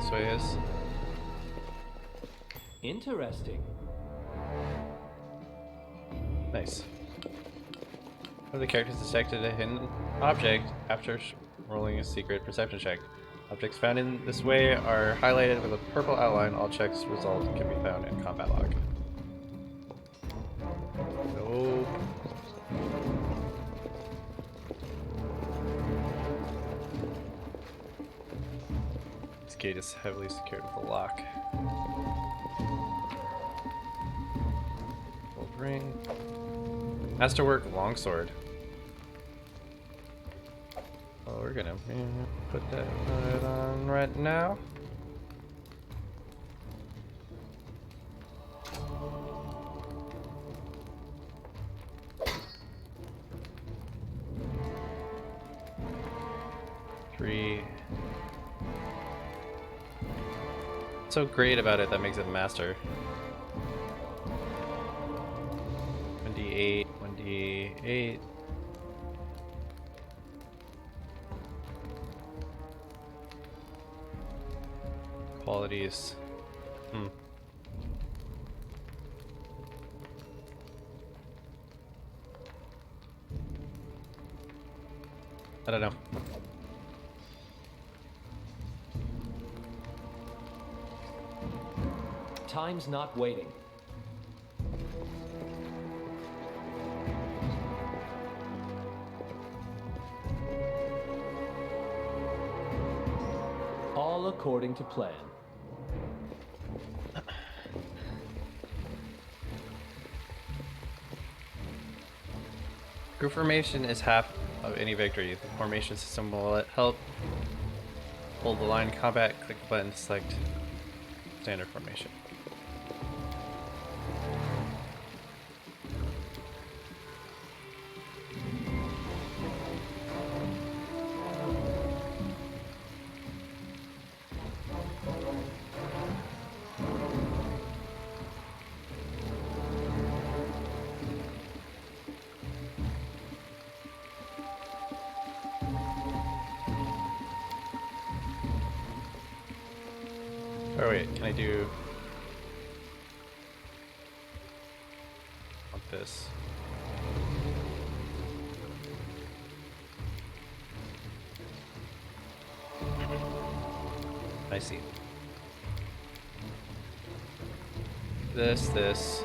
this way is. Interesting. Nice. One of the characters detected a hidden object after rolling a secret perception check. Objects found in this way are highlighted with a purple outline. All checks results can be found in combat log. Nope. This gate is heavily secured with a lock. Gold ring. Masterwork longsword. Oh, we're gonna put that on right now. Three. What's so great about it that makes it master? 1d8, 1d8. Qualities. I don't know. Time's not waiting. All according to plan. Group formation is half of any victory. The formation system will help hold the line in combat. Click the button to select standard formation. Oh wait, can I do want this? I see. This.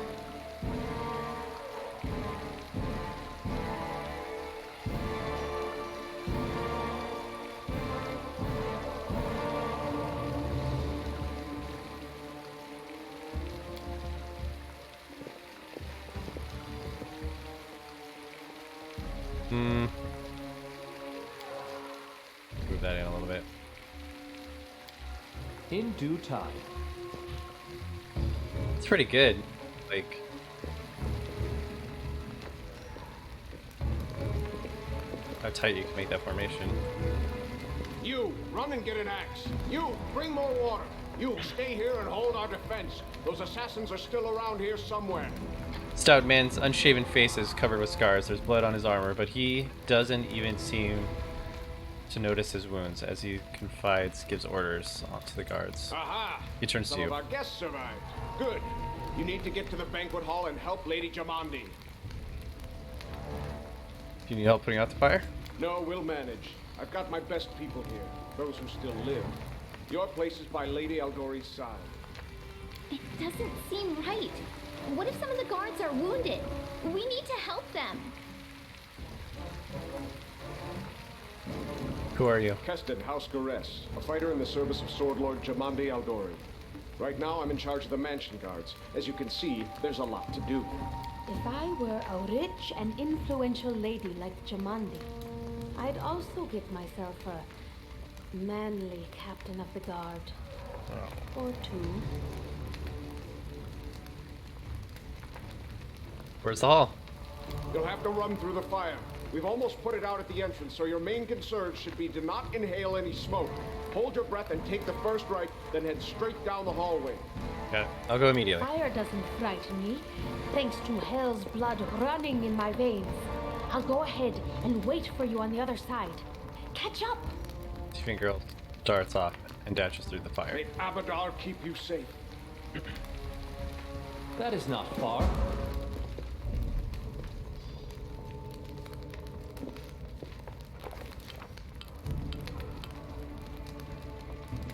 Move that in a little bit. In due time. It's pretty good. Like, how tight you can make that formation. You, run and get an axe. You, bring more water. You, stay here and hold our defense. Those assassins are still around here somewhere. Stout man's unshaven face is covered with scars. There's blood on his armor, but he doesn't even seem to notice his wounds as he confides, gives orders to the guards. Aha! He turns to Some you. of our guests survived. Good. You need to get to the banquet hall and help Lady Jamandi. Do you need help putting out the fire? No, we'll manage. I've got my best people here, those who still live. Your place is by Lady Aldori's side. It doesn't seem right. What if some of the guards are wounded? We need to help them. Who are you? Keston, House Gares, a fighter in the service of Sword Lord Jamandi Aldori. Right now, I'm in charge of the mansion guards. As you can see, there's a lot to do. If I were a rich and influential lady like Jamandi, I'd also get myself a manly captain of the guard. Or two. Where's the hall? You'll have to run through the fire. We've almost put it out at the entrance, so your main concern should be to not inhale any smoke. Hold your breath and take the first right, then head straight down the hallway. Okay, I'll go immediately. Fire doesn't frighten me, thanks to hell's blood running in my veins. I'll go ahead and wait for you on the other side. Catch up! Tiefling girl starts off and dashes through the fire. May Abadar keep you safe. That is not far.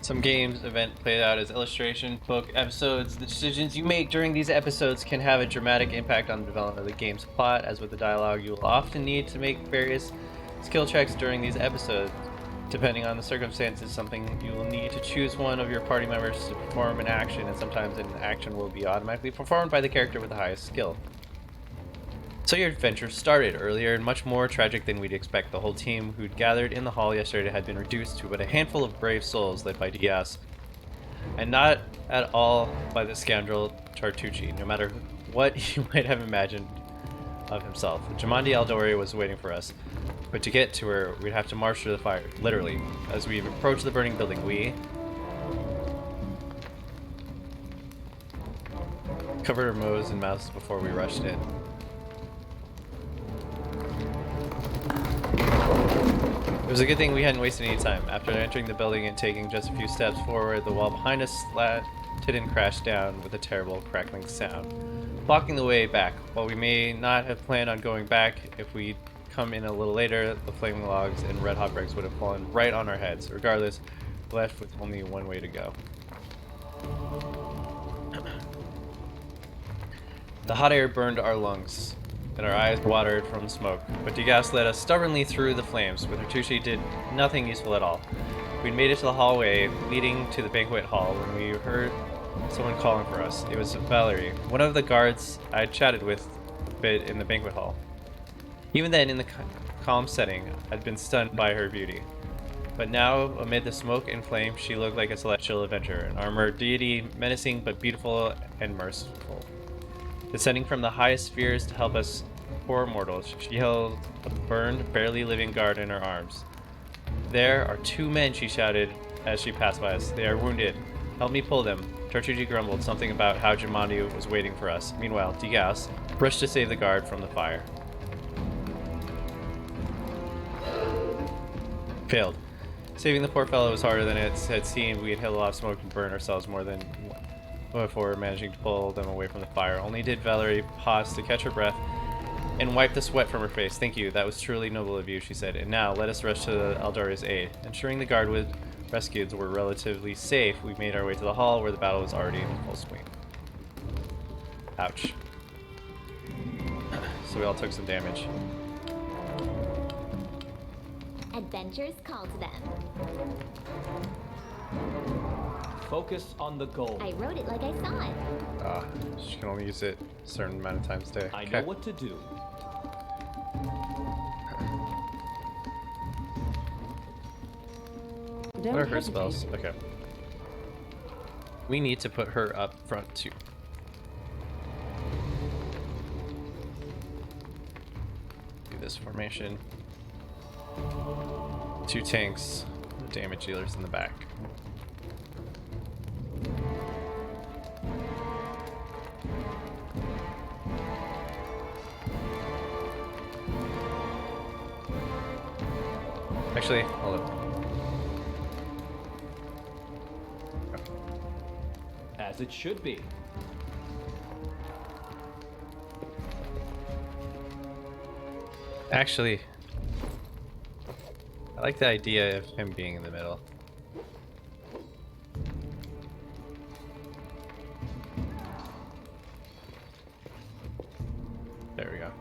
Some games event played out as illustration, book, episodes. The decisions you make during these episodes can have a dramatic impact on the development of the game's plot. As with the dialogue, you will often need to make various skill checks during these episodes. Depending on the circumstances, something you will need to choose one of your party members to perform an action, and sometimes an action will be automatically performed by the character with the highest skill. So your adventure started earlier and much more tragic than we'd expect. The whole team who'd gathered in the hall yesterday had been reduced to but a handful of brave souls led by Diaz. And not at all by the scoundrel Tartucci, no matter what you might have imagined of himself. Jamandi Aldori was waiting for us, but to get to her, we'd have to march through the fire, literally. As we approached the burning building, we covered our noses and mouths before we rushed in. It was a good thing we hadn't wasted any time. After entering the building and taking just a few steps forward, the wall behind us slanted and crashed down with a terrible crackling sound, blocking the way back. While we may not have planned on going back, if we'd come in a little later, the flaming logs and red hot bricks would have fallen right on our heads. Regardless, left with only one way to go. The hot air burned our lungs, and our eyes watered from smoke, but Digas led us stubbornly through the flames. With Artucci did nothing useful at all. We'd made it to the hallway leading to the banquet hall when we heard someone calling for us. It was Valerie, one of the guards I'd chatted with a bit in the banquet hall. Even then, in the calm setting, I'd been stunned by her beauty. But now, amid the smoke and flame, she looked like a celestial adventurer, an armored deity, menacing but beautiful and merciful. Descending from the highest spheres to help us poor mortals, she held a burned, barely living guard in her arms. "There are 2 men," she shouted as she passed by us. "They are wounded. Help me pull them." Tartucci grumbled something about how Jamandi was waiting for us. Meanwhile, Digas rushed to save the guard from the fire. Failed. Saving the poor fellow was harder than it had seemed. We had hit a lot of smoke and burned ourselves more than before managing to pull them away from the fire. Only did Valerie pause to catch her breath and wipe the sweat from her face. "Thank you, that was truly noble of you," she said. "And now, let us rush to Aldari's aid." Ensuring the guard with rescued were relatively safe, we made our way to the hall where the battle was already in full swing. Ouch. So we all took some damage. Adventures call to them. Focus on the goal. I wrote it like I saw it. She can only use it a certain amount of times a day. I know what to do. What are her spells? Okay. We need to put her up front too. Do this formation. 2 tanks, damage dealers in the back. Actually, hold up. As it should be. Actually, I like the idea of him being in the middle. There we go.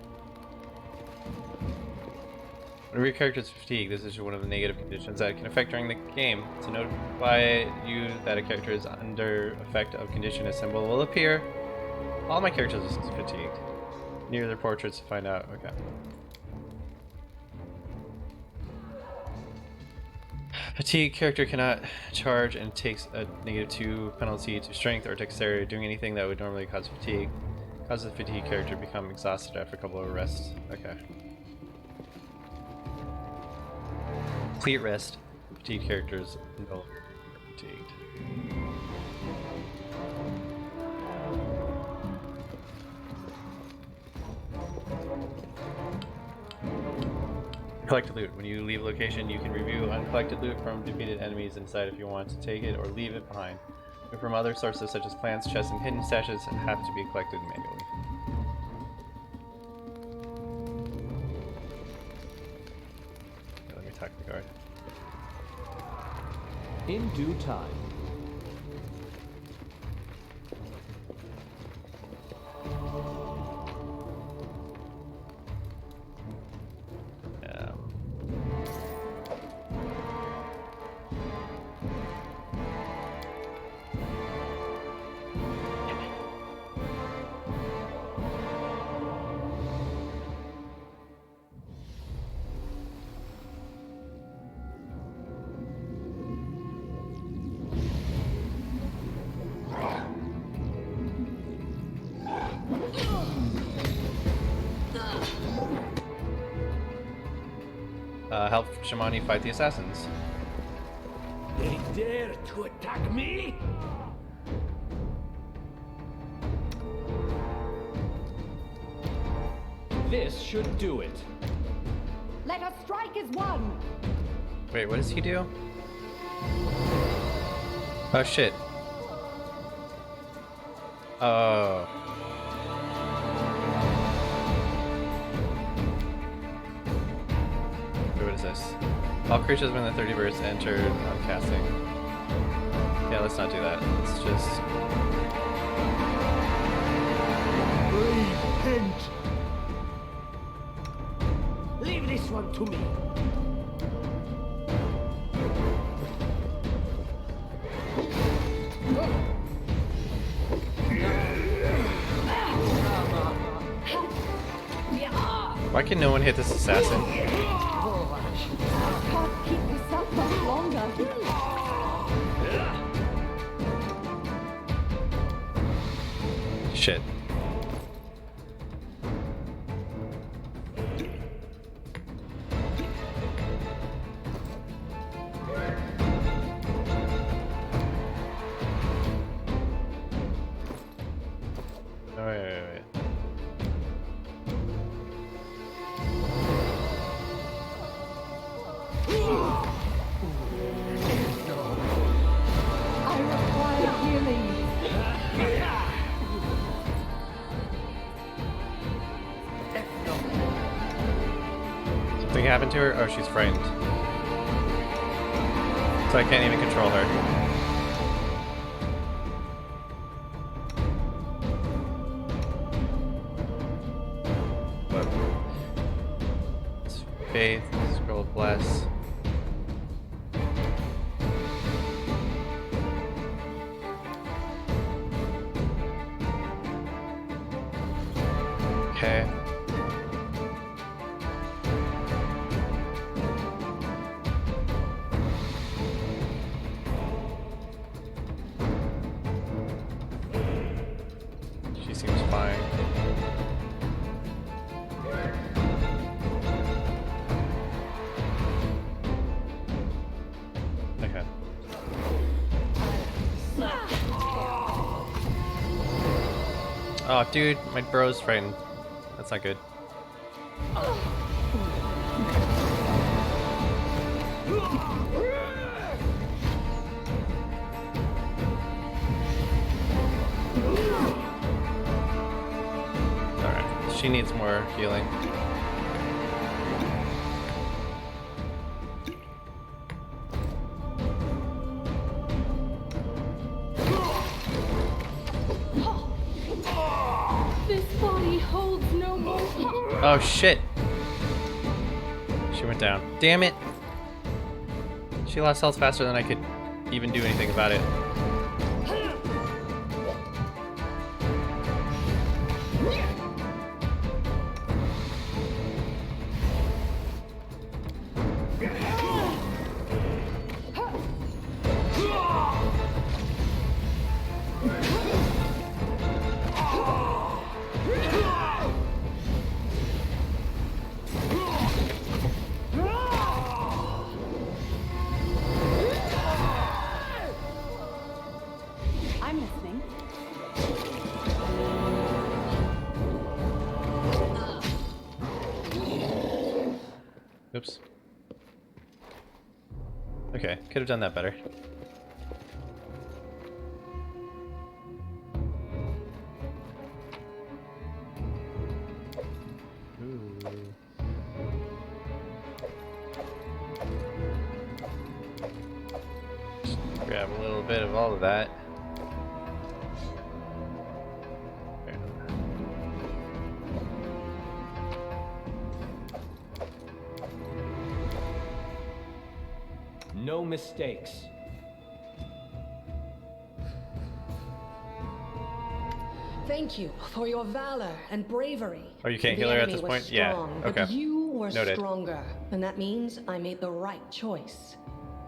Whenever your character is fatigued, this is one of the negative conditions that can affect during the game. To notify you that a character is under effect of condition, a symbol will appear. All my characters are fatigued. Near their portraits to find out. Okay. Fatigue character cannot charge and takes a -2 penalty to strength or dexterity. Doing anything that would normally cause fatigue causes the fatigue character to become exhausted after a couple of rests. Okay. Complete rest. Fatigue characters no longer fatigued. Collected loot. When you leave a location, you can review uncollected loot from defeated enemies and decide if you want to take it or leave it behind. Loot from other sources such as plants, chests, and hidden stashes have to be collected manually. Okay, let me talk to the guard. In due time. Help Shamani fight the assassins. They dare to attack me? This should do it. Let us strike as one. Wait, what does he do? Oh shit. Oh. Wait, what is this? All creatures within the 30 bursts entered on casting. Yeah, let's not do that. Let's just... Repent! Leave this one to me. Why can no one hit this assassin? I can't keep this up much longer. Shit. Oh, wait. I require healing. Something happened to her? Oh, she's frightened. So I can't even control her. It's faith, scroll of bless. Okay. She seems fine. Okay. Oh, dude, my bro's frightened. That's not good. Alright, she needs more healing. This body holds no more. Oh shit! She went down. Damn it! She lost health faster than I could even do anything about it. Oops. Okay, could have done that better. Ooh. Just grab a little bit of all of that. No mistakes. Thank you for your valor and bravery. Oh, you can't The heal her at enemy this was point? Yeah, strong, okay. But you were Noted. stronger, and that means I made the right choice.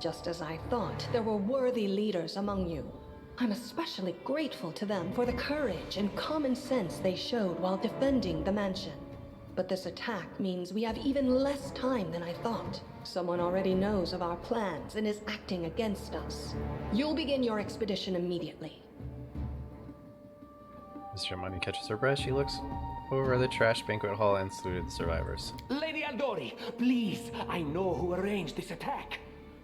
Just as I thought, there were worthy leaders among you. I'm especially grateful to them for the courage and common sense they showed while defending the mansion. But this attack means we have even less time than I thought. Someone already knows of our plans and is acting against us. You'll begin your expedition immediately. As Jemani catches her breath, she looks over the trash banquet hall and saluted the survivors. Lady Aldori, please, I know who arranged this attack.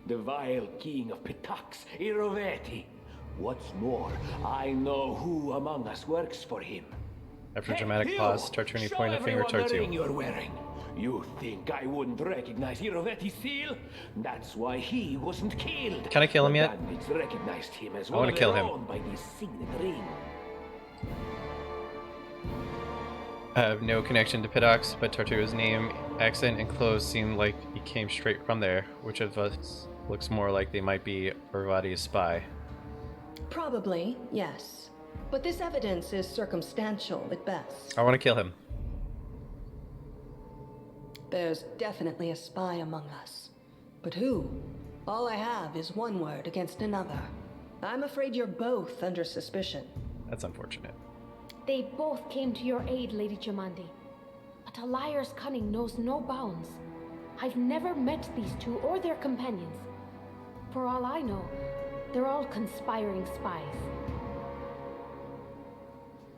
The vile king of Pitax, Iroveti. What's more, I know who among us works for him. After a Hey, dramatic you! pause, Tartuni Show pointed a finger everyone towards the ring you. you're wearing. You think I wouldn't recognize Iroveti's seal? That's why he wasn't killed. Can I kill him The yet? bandits recognized him as I one wanna of kill their him. own by this signet ring. I have no connection to Pidox, but Tartua's name, accent, and clothes seem like he came straight from there. Which of us looks more like they might be Orvadi's spy? Probably, yes. But this evidence is circumstantial at best. I want to kill him. There's definitely a spy among us. But who? All I have is one word against another. I'm afraid you're both under suspicion. That's unfortunate. They both came to your aid, Lady Jamandi. But a liar's cunning knows no bounds. I've never met these two or their companions. For all I know, they're all conspiring spies.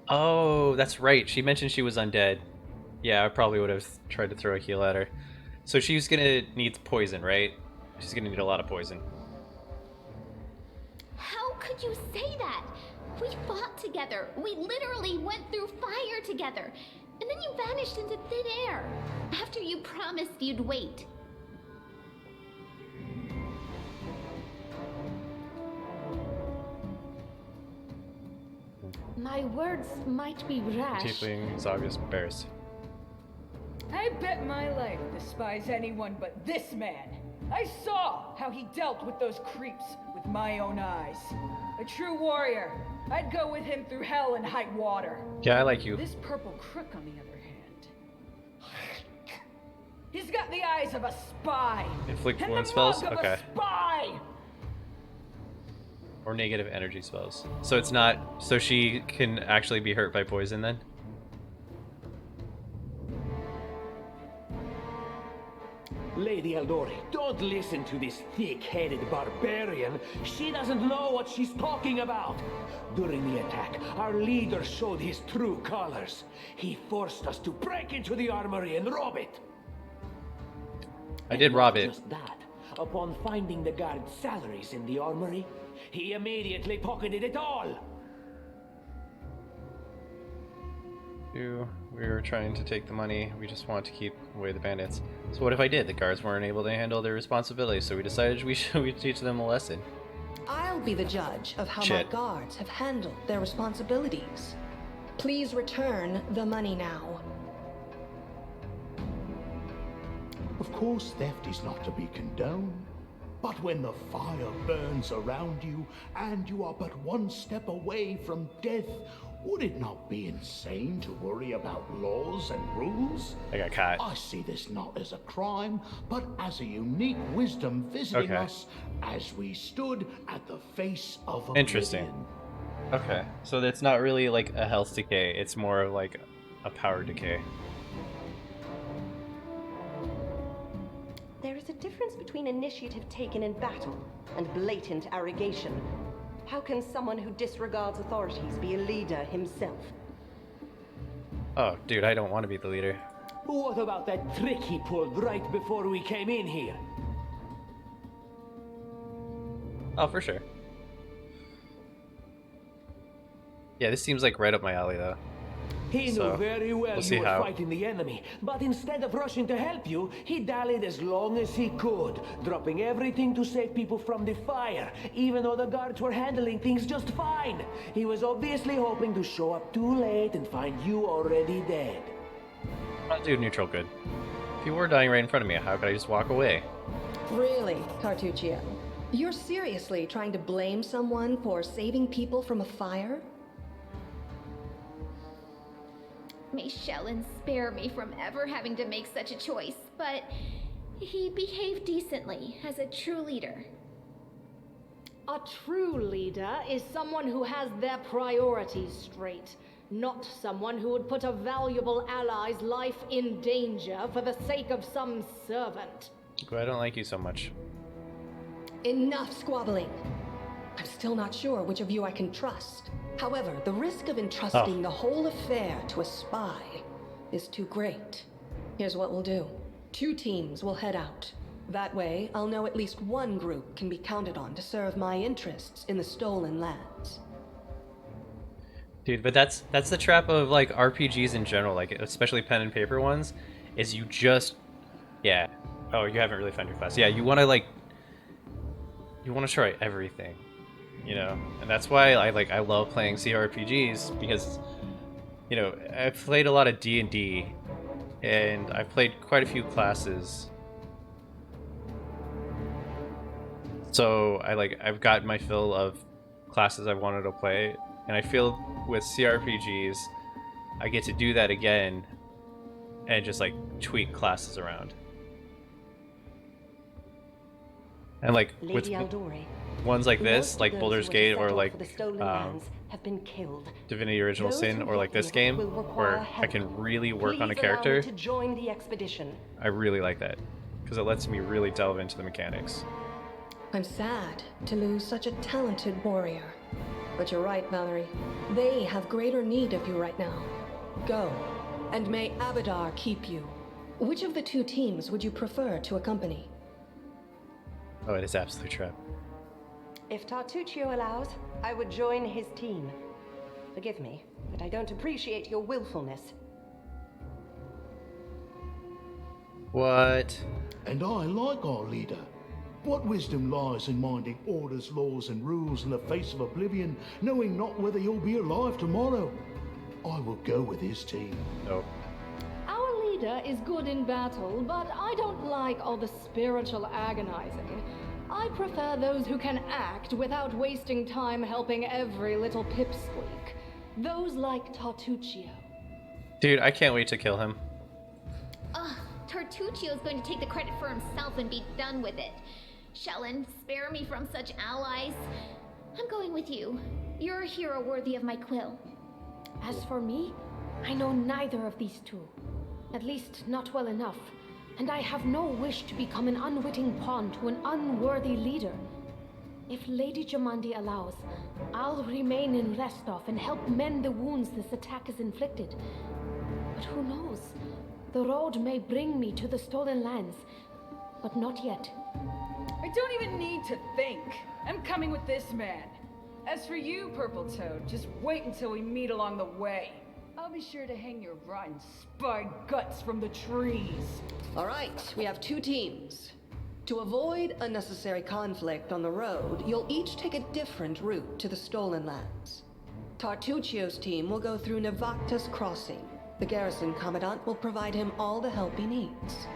Oh, that's right. She mentioned she was undead. Yeah, I probably would have tried to throw a heal at her. So she's gonna need poison, right? She's gonna need a lot of poison. How could you say that? We fought together. We literally went through fire together. And then you vanished into thin air. After you promised you'd wait. My words might be rash. Tiefling is obviously embarrassed. I bet my life despise anyone but this man. I saw how he dealt with those creeps with my own eyes. A true warrior. I'd go with him through hell and high water. Yeah, I like you. This purple crook, on the other hand. He's got the eyes of a spy. Inflict and wound the spells? mug of Okay. a spy. Or negative energy spells. So it's not... So she can actually be hurt by poison then? Lady Aldori, don't listen to this thick-headed barbarian. She doesn't know what she's talking about. During the attack, our leader showed his true colors. He forced us to break into the armory and rob it. I did rob Not it. Just that. Upon finding the guard's salaries in the armory, he immediately pocketed it all. We were trying to take the money. We just want to keep away the bandits. So what if I did? The guards weren't able to handle their responsibilities, so we decided we'd teach them a lesson. I'll be the judge of how Shit. my guards have handled their responsibilities. Please return the money now. Of course, theft is not to be condoned. But when the fire burns around you and you are but one step away from death, would it not be insane to worry about laws and rules? I got caught. I see this not as a crime, but as a unique wisdom visiting Okay. us as we stood at the face of oblivion. Interesting. Okay, so it's not really like a health decay, it's more like a power decay. There is a difference between initiative taken in battle and blatant arrogation. How can someone who disregards authorities be a leader himself? Oh, dude, I don't want to be the leader. What about that trick he pulled right before we came in here? Oh, for sure. Yeah, this seems like right up my alley, though. He So, knew very well we'll see you were how. fighting the enemy, but instead of rushing to help you, he dallied as long as he could, dropping everything to save people from the fire, even though the guards were handling things just fine. He was obviously hoping to show up too late and find you already dead. I'll do neutral good. If you were dying right in front of me, how could I just walk away? Really, Tartuccio? You're seriously trying to blame someone for saving people from a fire? May Shellen spare me from ever having to make such a choice, but he behaved decently as a true leader. A true leader is someone who has their priorities straight, not someone who would put a valuable ally's life in danger for the sake of some servant. I don't like you so much. Enough squabbling. I'm still not sure which of you I can trust. However, the risk of entrusting the whole affair to a spy is too great. Here's what we'll do. 2 teams will head out. That way, I'll know at least one group can be counted on to serve my interests in the stolen lands. Dude, but that's the trap of like RPGs in general, like especially pen and paper ones, is you just yeah. Oh, you haven't really found your class. Yeah, you want to try everything. You know, and that's why I love playing CRPGs, because, you know, I've played a lot of D&D, and I've played quite a few classes. So I've got my fill of classes I wanted to play, and I feel with CRPGs, I get to do that again, and just like tweak classes around. And like with Lady Aldori, ones like this, most like of those Baldur's who were Gate, or settled like for the stolen lands have been killed. Divinity Original Those Sin, who or like this live game, will require where I help. can really work on a Please allow me character. to join the expedition. I really like that, because it lets me really delve into the mechanics. I'm sad to lose such a talented warrior. But you're right, Valerie. They have greater need of you right now. Go, and may Abadar keep you. Which of the 2 teams would you prefer to accompany? Oh, it is absolute trap. If Tartuccio allows, I would join his team. Forgive me, but I don't appreciate your willfulness. What? And I like our leader. What wisdom lies in minding orders, laws, and rules in the face of oblivion, knowing not whether you'll be alive tomorrow? I will go with his team. Nope. Our leader is good in battle, but I don't like all the spiritual agonizing. I prefer those who can act without wasting time helping every little pipsqueak. Those like Tartuccio. Dude, I can't wait to kill him. Ugh, Tartuccio's going to take the credit for himself and be done with it. Shellen, spare me from such allies. I'm going with you. You're a hero worthy of my quill. As for me, I know neither of these 2. At least not well enough. And I have no wish to become an unwitting pawn to an unworthy leader. If Lady Jamandi allows, I'll remain in Restov and help mend the wounds this attack has inflicted. But who knows? The road may bring me to the stolen lands, but not yet. I don't even need to think. I'm coming with this man. As for you, Purple Toad, just wait until we meet along the way. I'll be sure to hang your rotten spine guts from the trees. All right, we have 2 teams. To avoid unnecessary conflict on the road, you'll each take a different route to the stolen lands. Tartuccio's team will go through Navacta's crossing. The garrison commandant will provide him all the help he needs.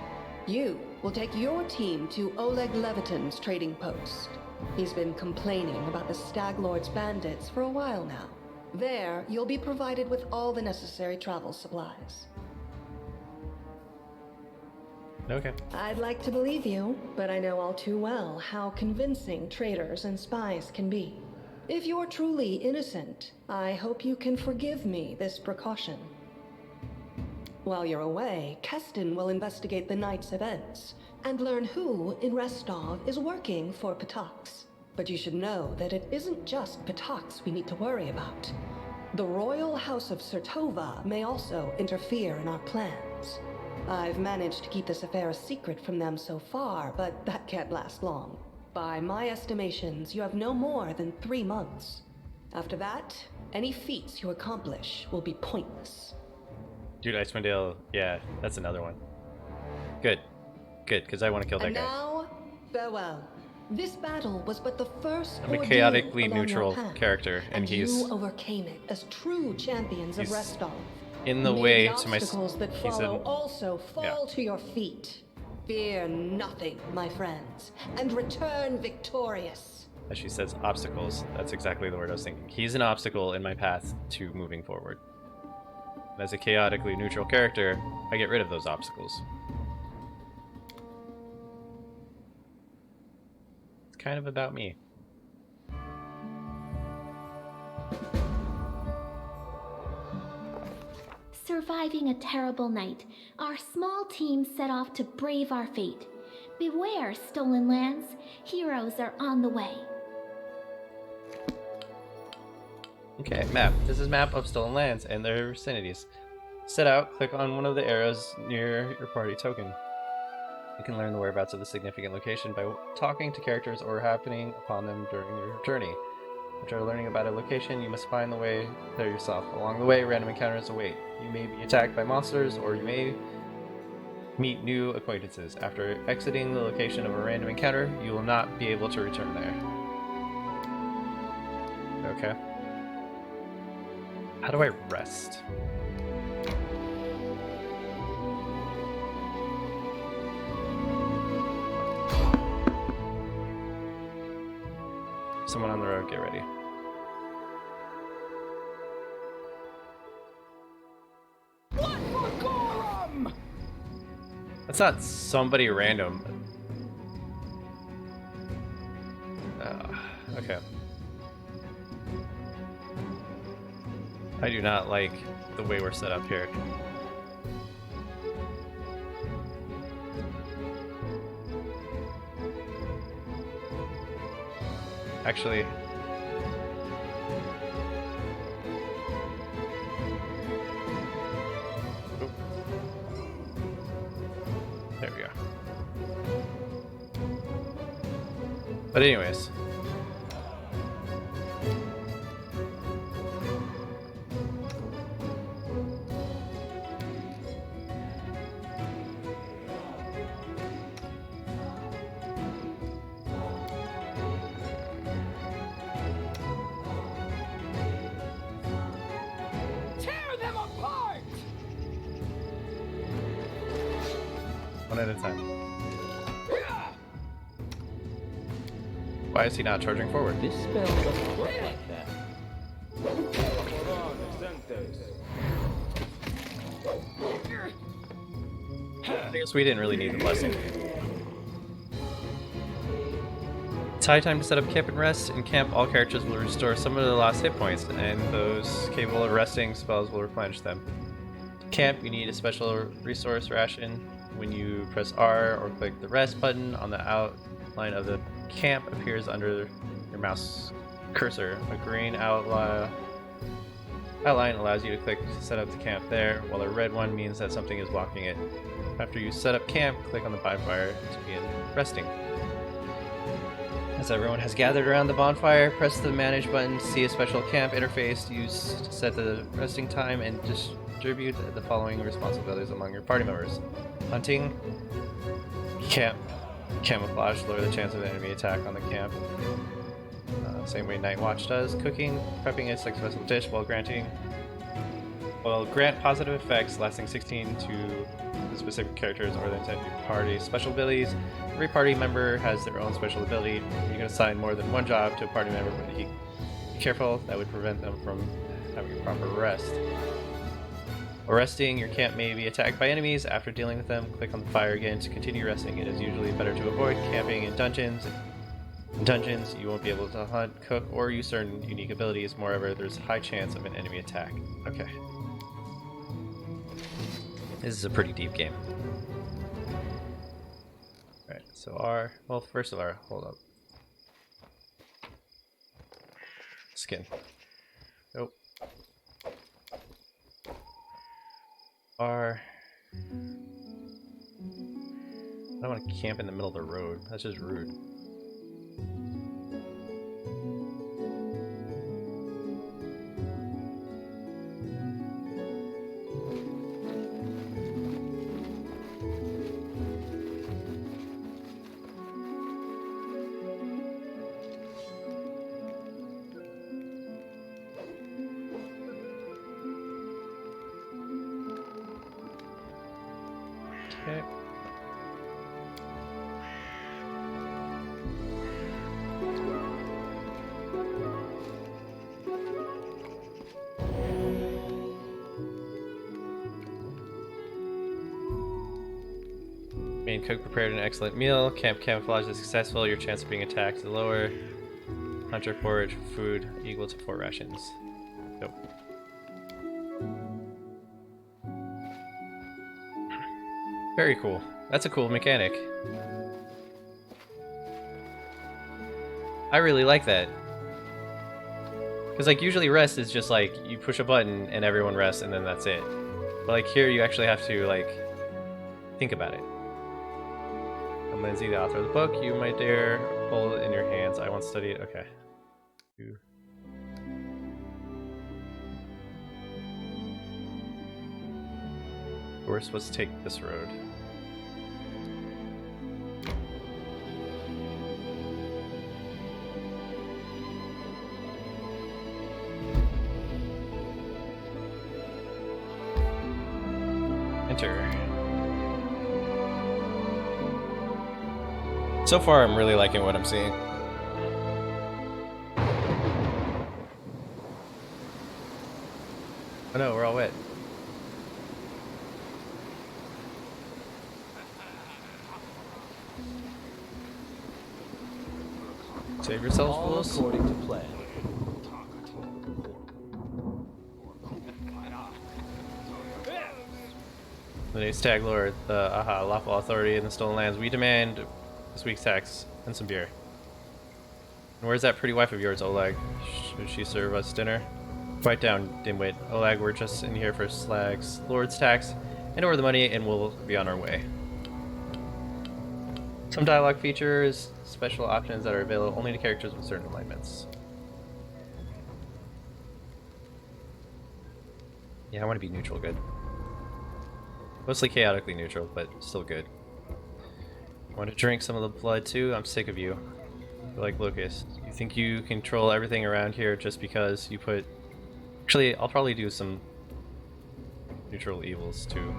You will take your team to Oleg Levitin's trading post. He's been complaining about the Stag Lord's bandits for a while now. There, you'll be provided with all the necessary travel supplies. Okay. I'd like to believe you, but I know all too well how convincing traitors and spies can be. If you're truly innocent, I hope you can forgive me this precaution. While you're away, Keston will investigate the night's events and learn who in Restov is working for Patax. But you should know that it isn't just Patax we need to worry about. The Royal House of Sertova may also interfere in our plans. I've managed to keep this affair a secret from them so far, but that can't last long. By my estimations, you have no more than 3 months. After that, any feats you accomplish will be pointless. Dude, Icewind Dale, yeah, that's another one. Good. Good, because I want to kill that And guy. now, farewell. This battle was but the first I'm a ordeal chaotically along neutral your path, character, and he's you overcame it as true champions of he's Restall. in the May way the to my. obstacles that He's follow an, also fall to your feet. Fear nothing, my friends, and return victorious. as she says, obstacles. That's exactly the word I was thinking. He's an obstacle in my path to moving forward. And as a chaotically neutral character, I get rid of those obstacles. It's kind of about me. Surviving a terrible night, our small team set off to brave our fate. Beware, stolen lands. Heroes are on the way. Okay, map. This is map of stolen lands and their vicinities. Set out, click on one of the arrows near your party token. You can learn the whereabouts of the significant location by talking to characters or happening upon them during your journey. After learning about a location, you must find the way there yourself. Along the way, random encounters await. You may be attacked by monsters, or you may meet new acquaintances. After exiting the location of a random encounter, you will not be able to return there. Okay. How do I rest? Someone on the road, get ready. What for Gorham? That's not somebody random. Okay. I do not like the way we're set up here. Actually, there we go. But anyways, Tear them apart! one at a time. Why is he not charging forward? This spell doesn't work like that. I guess we didn't really need the blessing. It's high time to set up camp and rest. In camp, all characters will restore some of their lost hit points, and those capable of resting spells will replenish them. Camp, you need a special resource ration. When you press R or click the rest button on the outline of the camp appears under your mouse cursor. A green outline allows you to click to set up the camp there, while a red one means that something is blocking it. After you set up camp, click on the bonfire to begin resting. As everyone has gathered around the bonfire, press the manage button to see a special camp interface used to set the resting time and distribute the following responsibilities among your party members. Hunting, camp, camouflage, lower the chance of an enemy attack on the camp. Same way Night Watch does. Cooking, prepping a successful dish while grant positive effects lasting 16 to the specific characters or the intended party. Special abilities. Every party member has their own special ability. You can assign more than one job to a party member, but be careful, that would prevent them from having a proper rest. While resting, your camp may be attacked by enemies. After dealing with them, click on the fire again to continue resting. It is usually better to avoid camping in dungeons. In dungeons, you won't be able to hunt, cook, or use certain unique abilities. Moreover, there's a high chance of an enemy attack. Okay. This is a pretty deep game. Alright, so R... Well, first of all, hold up. Skin. Nope. R... don't want to camp in the middle of the road. That's just rude. Okay. Main cook prepared an excellent meal. Camp camouflage is successful. Your chance of being attacked is lower. Hunter forage food equal to 4 rations. Nope. Very cool. That's a cool mechanic. I really like that. Because like usually rest is just like you push a button and everyone rests and then that's it. But like here you actually have to like think about it. I'm Lindsay, the author of the book. You might dare hold it in your hands. I once studied. Okay. We're supposed to take this road. Enter. So far, I'm really liking what I'm seeing. Oh no, we're all wet. Save yourselves, All fools. according to plan. The new Stag Lord, the lawful authority in the Stolen Lands. We demand this week's tax and some beer. And where's that pretty wife of yours, Oleg? Should she serve us dinner? Quiet down, dimwit. Oleg, we're just in here for Slag's Lord's tax. Hand over the money and we'll be on our way. Some dialogue features, special options that are available only to characters with certain alignments. Yeah, I want to be neutral good. Mostly chaotically neutral, but still good. Want to drink some of the blood too? I'm sick of you. You're like Lucas. You think you control everything around here just because you put... Actually, I'll probably do some neutral evils too,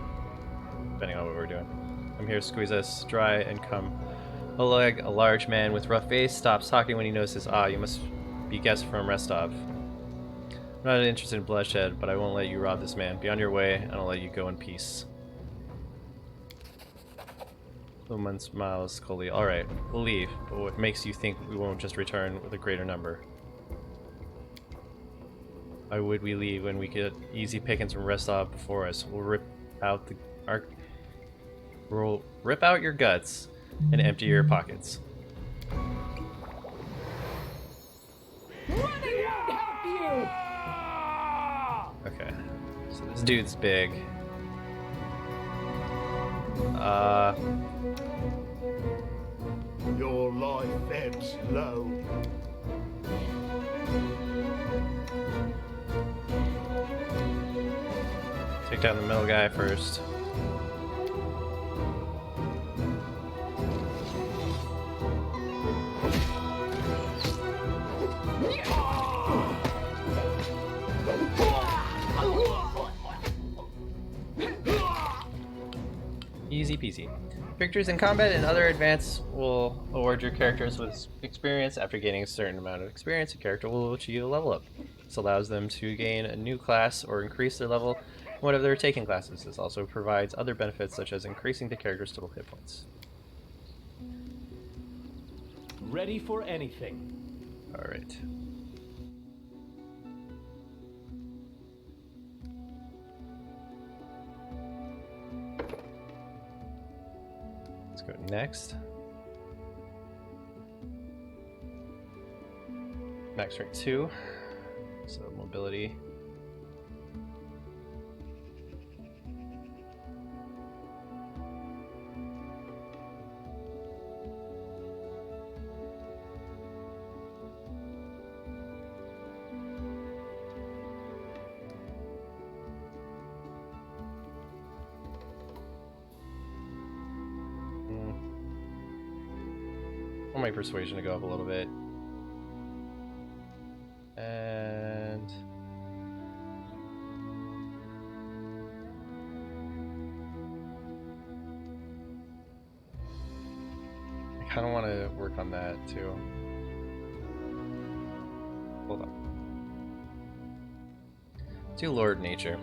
depending on what we're doing. I'm here to squeeze us dry and come. Oleg, a large man with rough face, stops talking when he notices, you must be guest from Restov. I'm not interested in bloodshed, but I won't let you rob this man. Be on your way, and I'll let you go in peace. Luman smiles coldly. Alright, we'll leave, but what makes you think we won't just return with a greater number? Why would we leave when we get easy pickings from Restov before us? We'll rip out your guts and empty your pockets. Running won't help you! Okay, so this dude's big. Your life ebbs low. Take down the middle guy first. Easy peasy. Victories in combat and other advance will award your characters with experience. After gaining a certain amount of experience, a character will achieve a level up. This allows them to gain a new class or increase their level in one of their taken classes. This also provides other benefits such as increasing the character's total hit points. Ready for anything. Alright. Let's go next. Max rank 2. So mobility. want my persuasion to go up a little bit. And I kind of want to work on that too. Hold on. Do Lord Nature.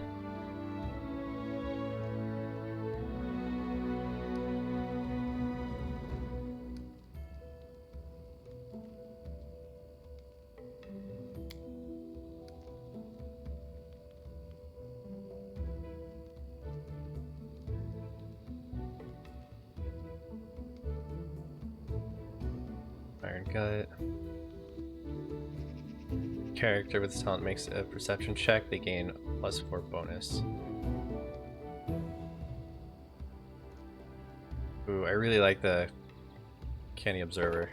Iron Gut. Character with this talent makes a perception check, they gain +4 bonus. Ooh, I really like the Canny Observer.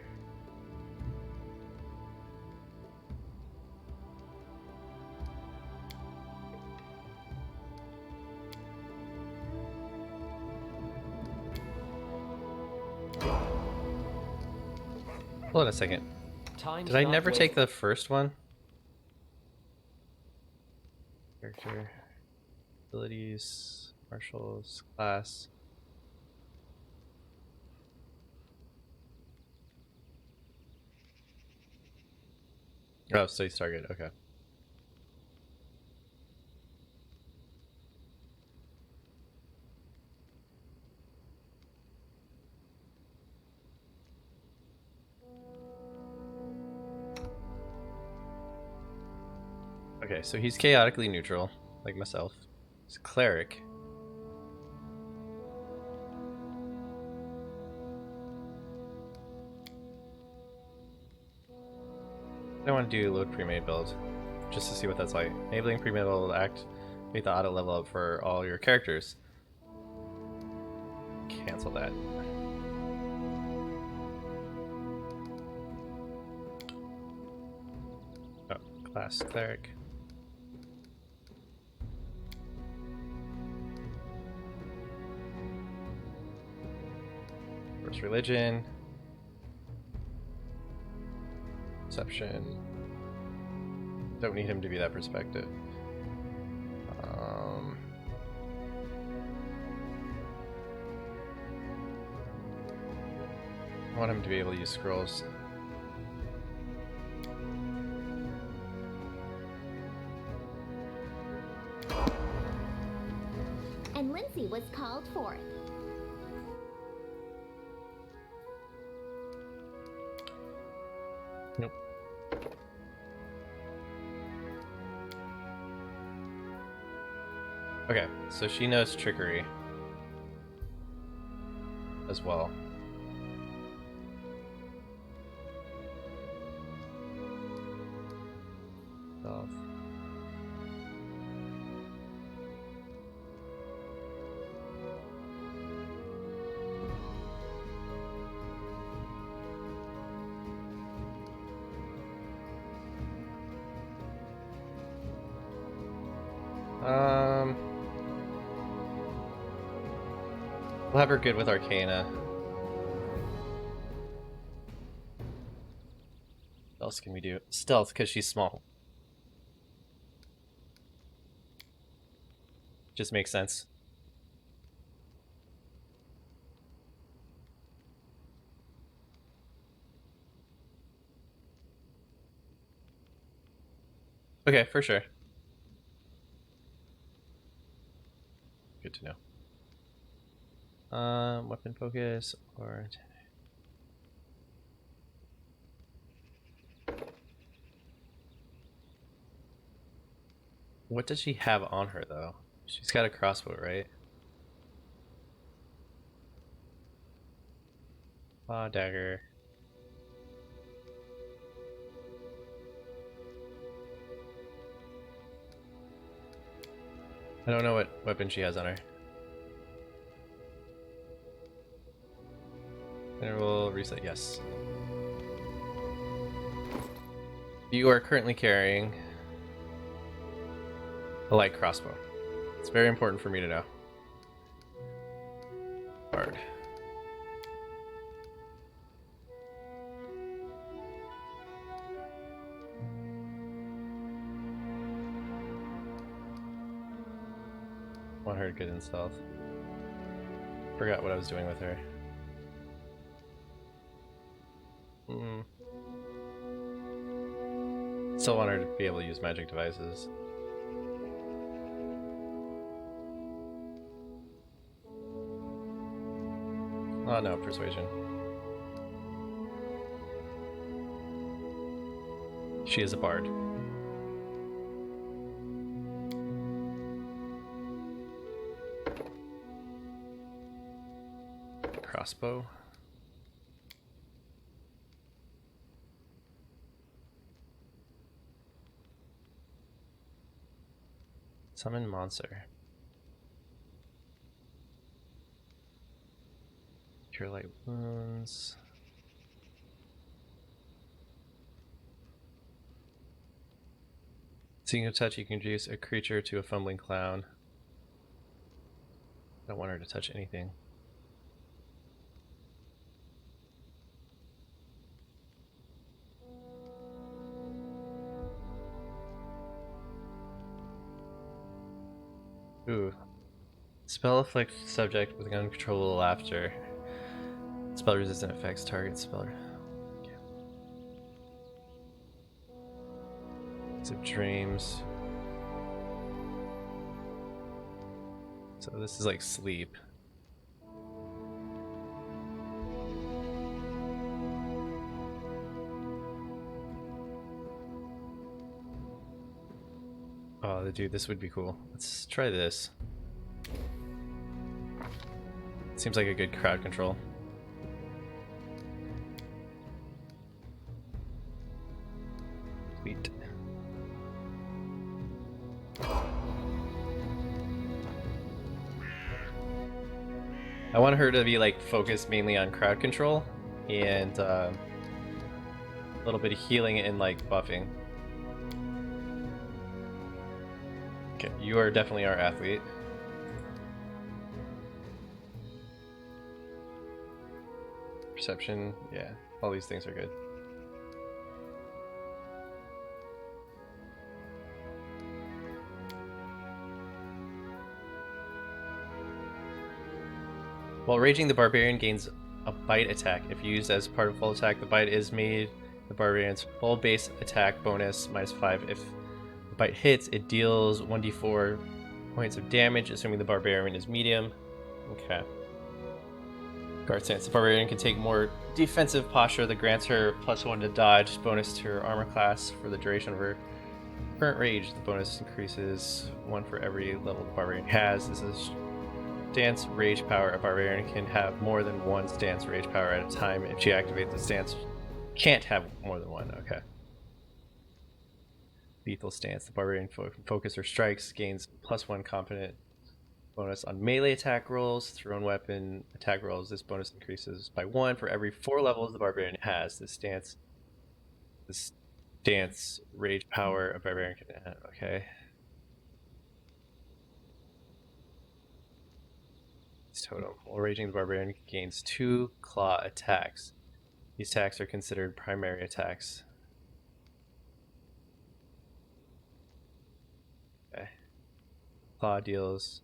Hold on a second. Did I never take the first one? Character, abilities, marshals, class. Oh, stays target, okay. Okay, so he's chaotically neutral, like myself. He's a cleric. I want to do load pre-made build, just to see what that's like. Enabling pre-made will make the auto level up for all your characters. Cancel that. Oh, class cleric. First religion. Perception. Don't need him to be that perspective. I want him to be able to use scrolls. And Lindsay was called forth. Nope. Okay, so she knows trickery as well. Stealth. We'll have her good with Arcana. What else can we do? Stealth, because she's small. Just makes sense. Okay, for sure. Good to know. Weapon focus or what does she have on her though? She's got a crossbow, right? Dagger. I don't know what weapon she has on her. And we'll reset, yes. You are currently carrying a light crossbow. It's very important for me to know. Bard. want her good in stealth. Forgot what I was doing with her. Still want her to be able to use magic devices. Oh no, persuasion. She is a bard. Crossbow. Summon monster. Cure light wounds. Seeing a touch, you can reduce a creature to a fumbling clown. Don't want her to touch anything. Ooh. Spell afflict subject with uncontrollable laughter. Spell resistant effects target spell. Okay. Of dreams. So this is like sleep. Oh, dude, this would be cool. Let's try this. Seems like a good crowd control. Sweet. I want her to be like focused mainly on crowd control and a little bit of healing and like buffing. Okay, you are definitely our athlete. Perception, yeah, all these things are good. While raging, the barbarian gains a bite attack. If used as part of full attack, the bite is made the barbarian's full base attack bonus -5. If the bite hits, it deals 1d4 points of damage, assuming the barbarian is medium. Okay. Guard stance. The barbarian can take more defensive posture that grants her +1 to dodge, bonus to her armor class for the duration of her current rage. The bonus increases 1 for every level the barbarian has. This is stance rage power. A barbarian can have more than one stance rage power at a time. If she activates the stance, can't have more than one. Okay. Lethal stance. The barbarian focus or strikes gains +1 competent bonus on melee attack rolls, thrown weapon attack rolls. This bonus increases by 1 for every 4 levels the barbarian has. This stance rage power a barbarian can add. Okay. Totem. While raging, the barbarian gains 2 claw attacks. These attacks are considered primary attacks. Okay. Claw deals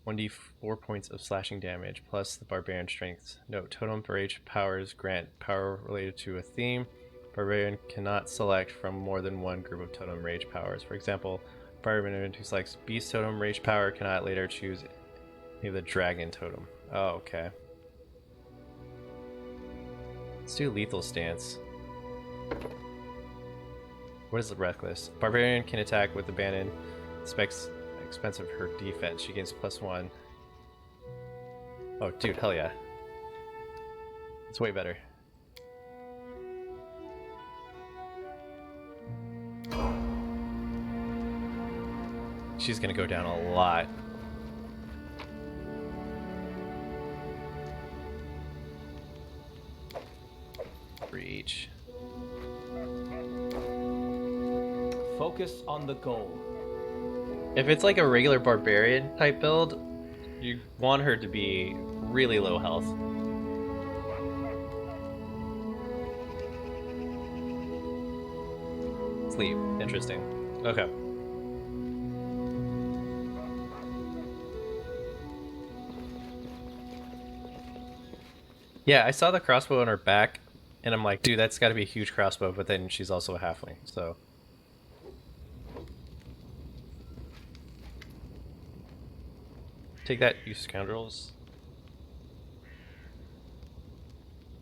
1d4 points of slashing damage, plus the barbarian strength. Note, totem rage powers grant power related to a theme. Barbarian cannot select from more than one group of totem rage powers. For example, barbarian who selects beast totem rage power cannot later choose any of the dragon totem. Oh, okay. Let's do lethal stance. What is the reckless? Barbarian can attack with abandon. Expense of her defense. She gains +1. Oh, dude, hell yeah. It's way better. She's gonna go down a lot. Reach. Focus on the goal. If it's like a regular barbarian type build, you want her to be really low health. Sleep. Interesting. Okay. Yeah, I saw the crossbow on her back, and I'm like, dude, that's got to be a huge crossbow, but then she's also a halfling, so... Take that, you scoundrels.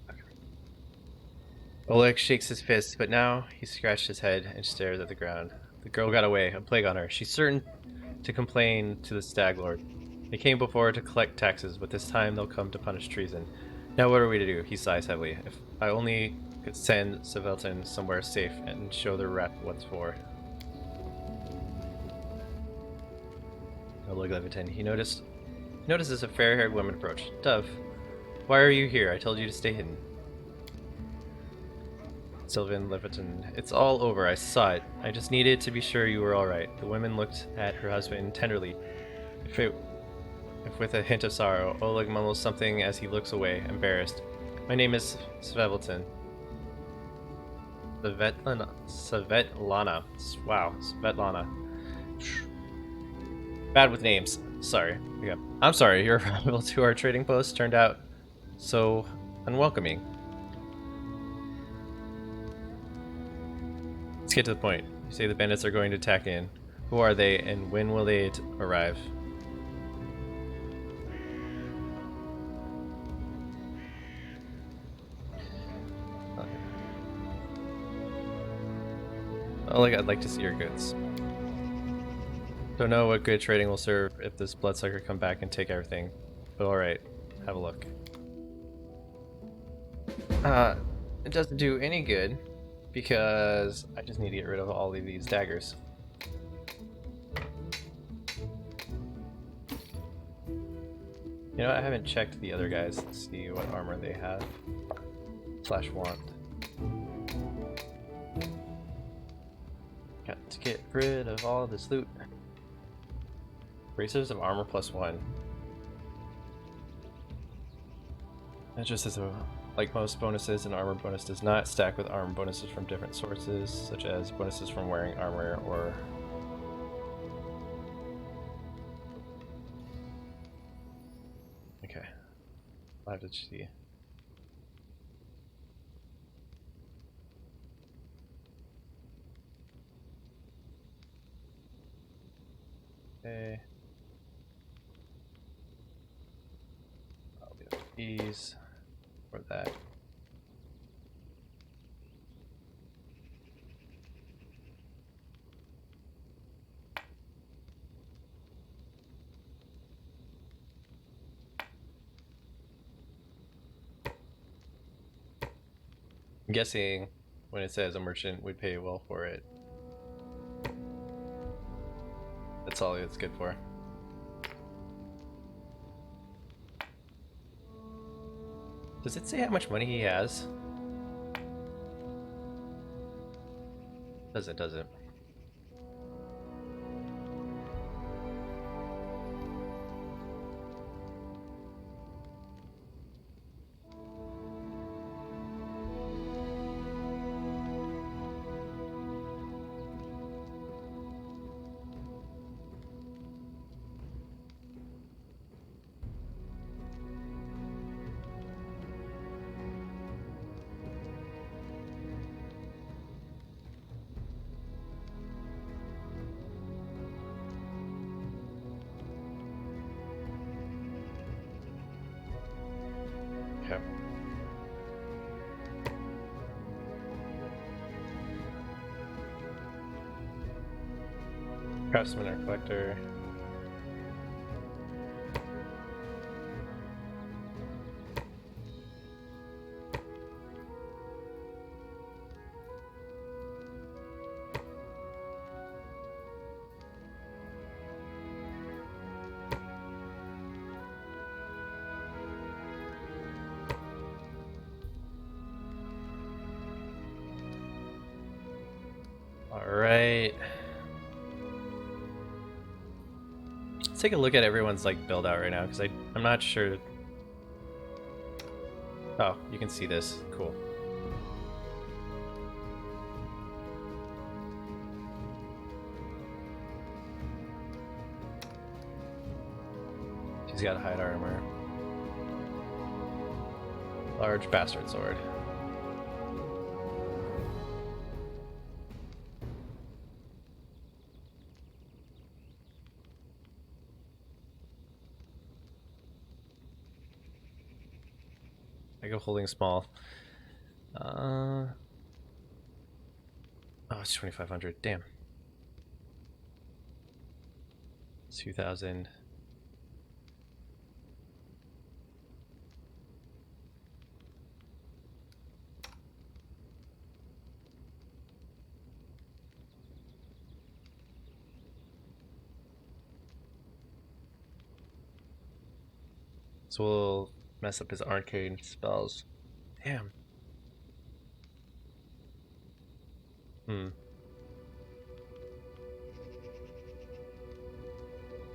Okay. Oleg shakes his fist, but now he scratched his head and stares at the ground. The girl got away, a plague on her. She's certain to complain to the Stag Lord. They came before to collect taxes, but this time they'll come to punish treason. Now what are we to do? He sighs heavily. If I only could send Svelton somewhere safe and show the rep what's for. Oleg Levitin. He notices a fair-haired woman approach. Dove, why are you here? I told you to stay hidden. Sylvan Levitin. It's all over. I saw it. I just needed to be sure you were all right. The woman looked at her husband tenderly. If with a hint of sorrow, Oleg mumbles something as he looks away, embarrassed. My name is Svetlana. Svetlana. Wow, Svetlana. Bad with names. Sorry. Yeah. I'm sorry, your arrival to our trading post turned out so unwelcoming. Let's get to the point. You say the bandits are going to attack in. Who are they, and when will they arrive? I'd like to see your goods. Don't know what good trading will serve if this bloodsucker come back and take everything. But alright, have a look. It doesn't do any good because I just need to get rid of all of these daggers. You know, I haven't checked the other guys to see what armor they have. / want. Got to get rid of all this loot. Bracers of armor +1. That just as like most bonuses, an armor bonus does not stack with armor bonuses from different sources, such as bonuses from wearing armor or... Okay. I'll have to see. Okay. I'll be these for that. I'm guessing when it says a merchant would pay well for it. That's all it's good for. Does it say how much money he has? Does it? Okay. Craftsman or collector. Alright. Let's take a look at everyone's like build out right now, because I'm not sure. Oh, you can see this. Cool. She's got hide armor. Large bastard sword. I go holding small. Oh, it's 2,500. Damn. 2,000. So we'll mess up his arcane spells. Damn.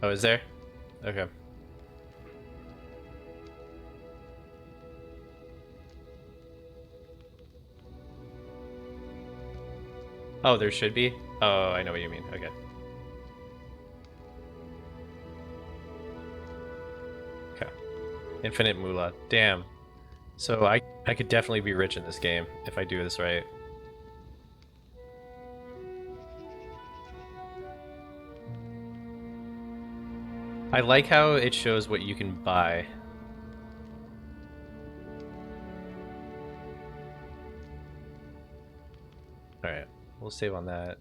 Oh, is there? Okay. Oh, there should be? Oh, I know what you mean. Okay. Okay. Infinite moolah. Damn. So I could definitely be rich in this game if I do this right. I like how it shows what you can buy. Alright, we'll save on that.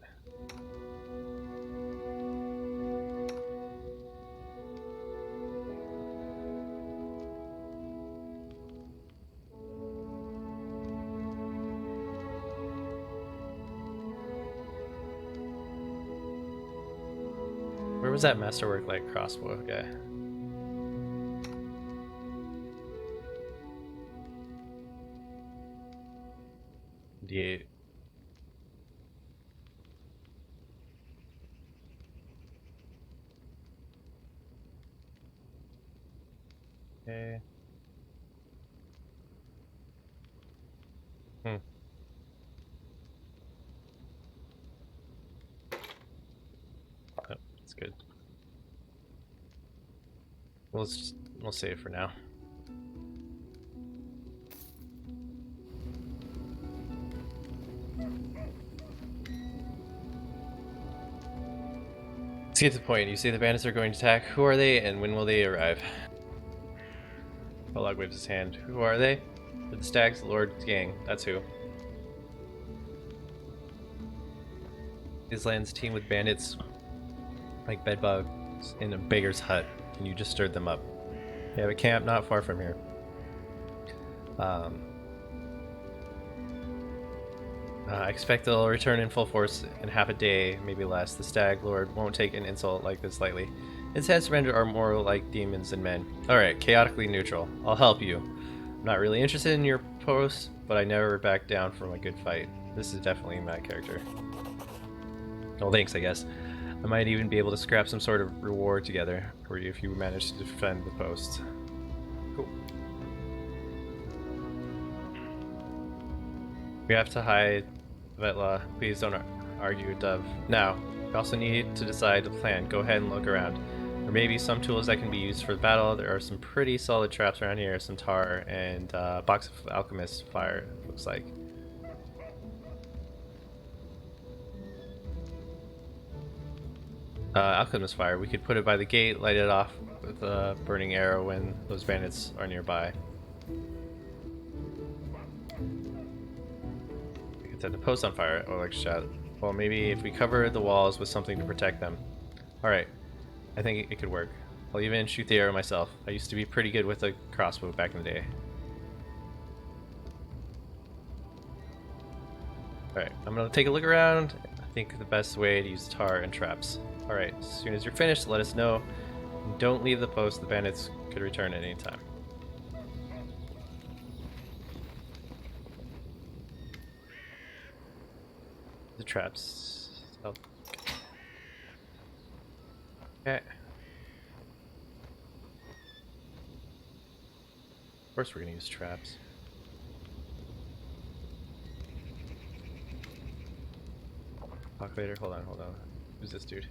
Where was that masterwork like crossbow guy? D8. Okay. Oh, that's good. We'll save for now. Let's get to the point. You say the bandits are going to attack. Who are they, and when will they arrive? Prologue waves his hand. Who are they? They're the Stags, Lord's gang. That's who. His lands teem with bandits like bedbugs in a beggar's hut, and you just stirred them up. They have a camp not far from here. I expect they'll return in full force in half a day, maybe less. The Stag Lord won't take an insult like this lightly. Instead, surrender are more like demons than men. Alright, chaotically neutral. I'll help you. I'm not really interested in your post, but I never back down from a good fight. This is definitely my character. Well, thanks, I guess. I might even be able to scrap some sort of reward together for you if you manage to defend the post. Cool. We have to hide Vetla. Please don't argue, Dove. Now, we also need to decide the plan. Go ahead and look around. There may be some tools that can be used for the battle. There are some pretty solid traps around here. Some tar and a box of alchemist fire, looks like. Alchemist fire. We could put it by the gate, light it off with a burning arrow when those bandits are nearby. We could set the post on fire. Oh, like shot. Well, maybe if we cover the walls with something to protect them. Alright. I think it could work. I'll even shoot the arrow myself. I used to be pretty good with a crossbow back in the day. Alright, I'm gonna take a look around. I think the best way to use tar and traps. Alright, as soon as you're finished, let us know. And don't leave the post, the bandits could return at any time. The traps. Oh. Okay. Of course we're gonna use traps. Calculator, hold on. Who's this dude?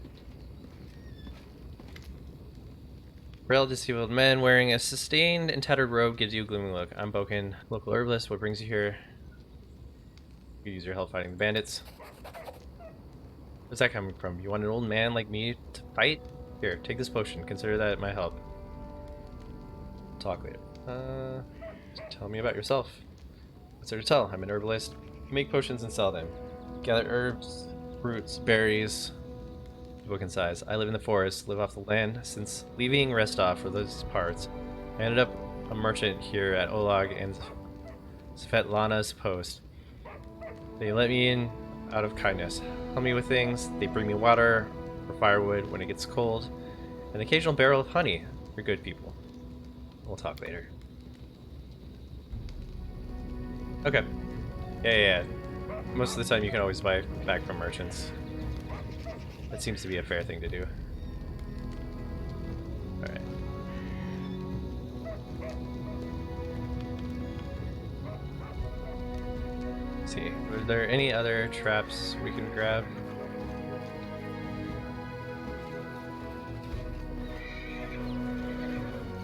Frail, disabled man wearing a sustained and tattered robe gives you a gloomy look. I'm Boken, local herbalist. What brings you here? You use your help fighting the bandits. Where's that coming from? You want an old man like me to fight? Here, take this potion. Consider that my help. Talk later. Tell me about yourself. What's there to tell? I'm an herbalist. You make potions and sell them. Gather herbs, roots, berries. Book in size. I live in the forest, live off the land. Since leaving Restov for those parts, I ended up a merchant here at Olag and Svetlana's post. They let me in out of kindness. Help me with things. They bring me water or firewood when it gets cold. An occasional barrel of honey. They're good people. We'll talk later. Okay. Yeah. Most of the time you can always buy back from merchants. That seems to be a fair thing to do. Alright. Let's see. Are there any other traps we can grab?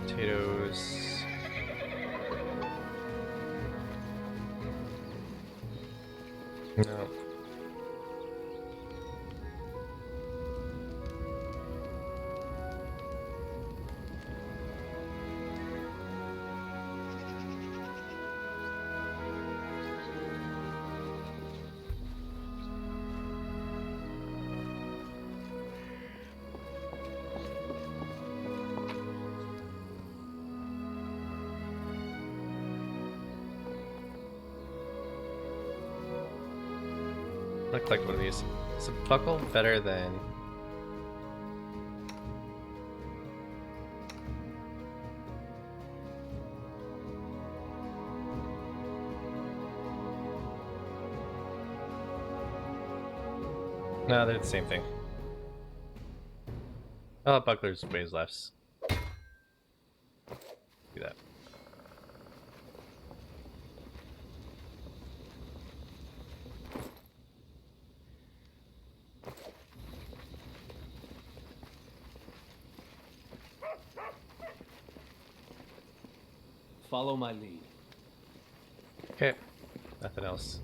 Potatoes. No. I'll collect one of these. Is a buckle better than... No, they're the same thing. Oh, buckler's weighs less. Do that. Follow my lead. Okay. Nothing else.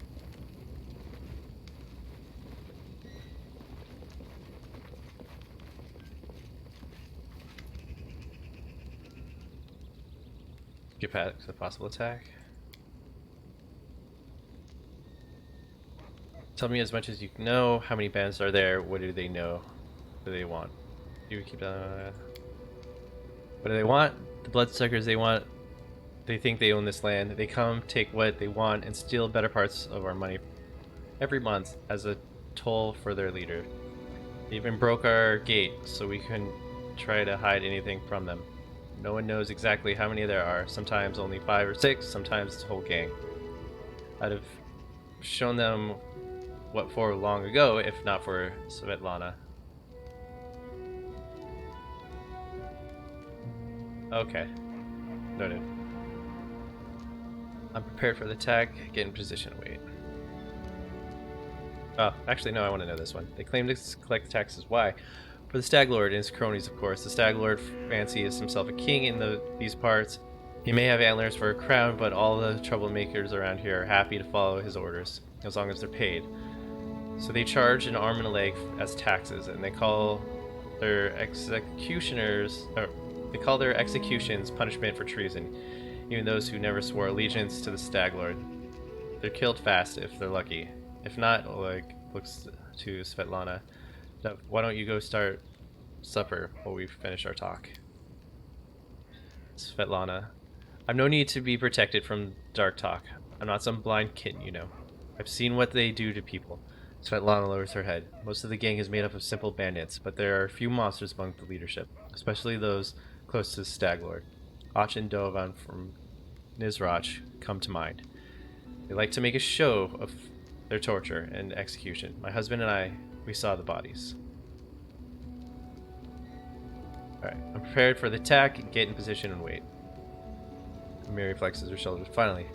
Get past the possible attack. Tell me as much as you know. How many bands are there? What do they know? What do they want? You keep what do they want? The bloodsuckers they want. They think they own this land. They come, take what they want, and steal better parts of our money every month as a toll for their leader. They even broke our gate so we couldn't try to hide anything from them. No one knows exactly how many there are. Sometimes only 5 or 6, sometimes it's a whole gang. I'd have shown them what for long ago, if not for Svetlana. Okay. Noted. I'm prepared for the attack. Get in position. Wait. Oh, actually, no, I want to know this one. They claim to collect taxes. Why? For the Stag Lord and his cronies, of course. The Stag Lord fancies himself a king in these parts. He may have antlers for a crown, but all the troublemakers around here are happy to follow his orders, as long as they're paid. So they charge an arm and a leg as taxes, and they call their executions punishment for treason, even those who never swore allegiance to the Stag Lord. They're killed fast if they're lucky. If not, Oleg looks to Svetlana. Why don't you go start supper while we finish our talk? Svetlana. I've no need to be protected from dark talk. I'm not some blind kitten, you know. I've seen what they do to people. Svetlana lowers her head. Most of the gang is made up of simple bandits, but there are a few monsters among the leadership, especially those close to the Stag Lord. Och and Dovan from Nizrach come to mind. They like to make a show of their torture and execution. My husband and I, we saw the bodies. Alright, I'm prepared for the attack. Get in position and wait. Mary flexes her shoulders. Finally,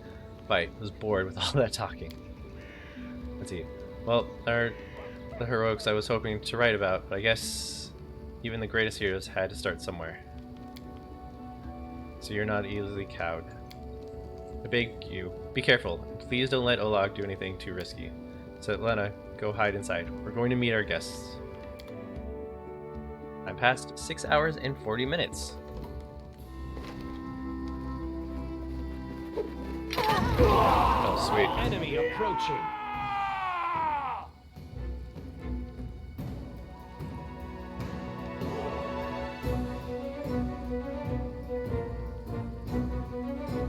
fight. I was bored with all that talking. Let's see. Well, aren't the heroics I was hoping to write about, but I guess even the greatest heroes had to start somewhere. so you're not easily cowed. I beg you, be careful. Please don't let Olag do anything too risky. So Lena, go hide inside. We're going to meet our guests. I'm past 6 hours and 40 minutes. Oh, sweet. Enemy approaching.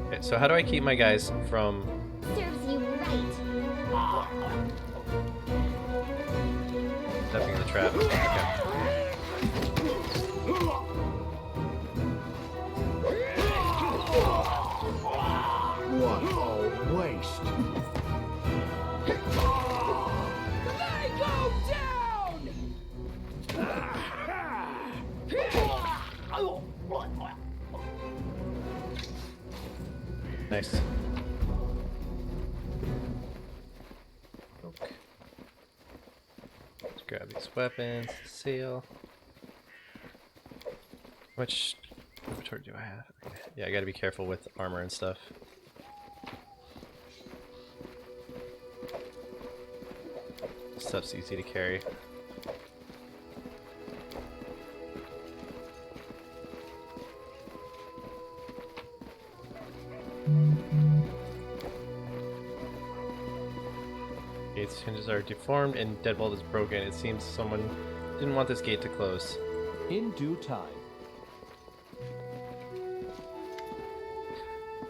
Okay, so how do I keep my guys from... Serves you right. stepping in the trap? Okay. What a waste. They go down! Nice. Okay. Let's grab these weapons, seal. How much inventory do I have? Okay. Yeah, I gotta be careful with armor and stuff. Stuff's easy to carry. Gate's hinges are deformed and deadbolt is broken. It seems someone didn't want this gate to close. In due time.